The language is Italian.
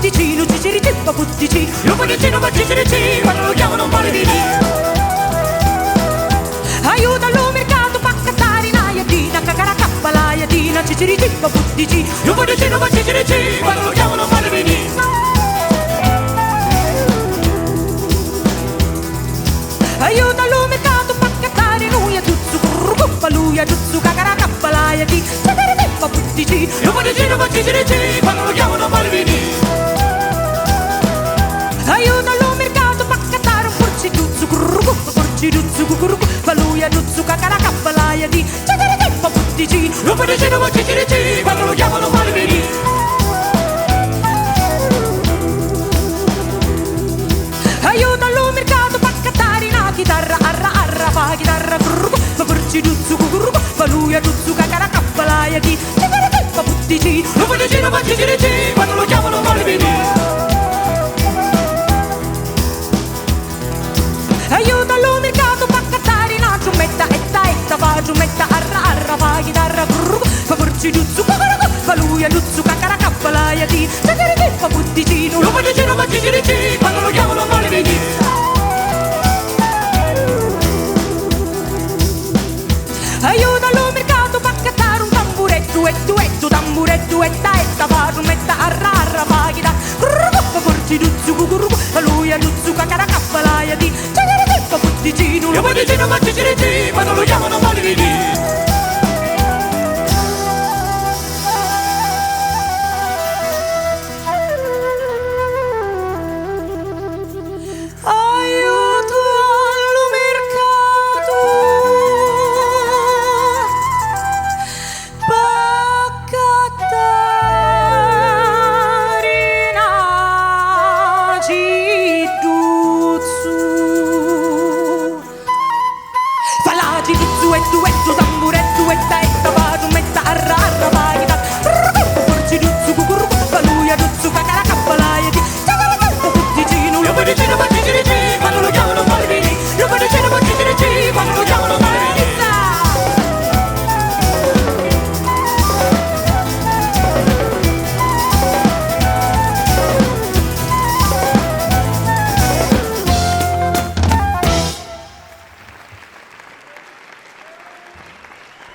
butticino, ciciri cippa butticino, lo butticino ma ciciri quando lo chiamano Malvini. Aiuta lo mercato paccattare in aiatina, cagara cappa l'aiatina, ciciri cippa butticino, lo butticino ma ciciri quando lo chiamano Malvini. Aiuta lo mercato paccattare noi a tutto, currucuppa lui a tutto, cagara cappa l'aiatina, ciciri cippa butticino, lo butticino ma ciciri quando lo chiamano Malvini. Aiuta lo mercato paccattare un porciduzzo, currucuppa porciduzzo, currucuppa lui a tutto, cagara cappa l'aiatina, ciciri cippa butticino, lo butticino ma ciciri quando lo chiamano Malvini. Aiuta lo mercato paccattare una chitarra, arra arra fa chitarra, ma porciduzzo, currucuppa lui a tutto, cagara cappa l'aiatina, ciciri cippa butticino, lo butticino ma ciciri quando lo chiamano Malvini. Aiuta lo mercato paccattare una giummetta, etta fa giummetta, arra arra fa chitarra, ma porciduzzo, fa lui a tutto, cagara cappa l'aiatina, ciciri cippa butticino, lo butticino ma ciciri quando lo chiamano Malvini. Aiuta lo mercato paccattare un tamburetto, tamburetto, etta fa giummetta, arra arra fa chitarra, ma porciduzzo, fa lui a tutto, cagara cappa l'aiatina, ciciri cippa butticino, lo butticino ma ciciri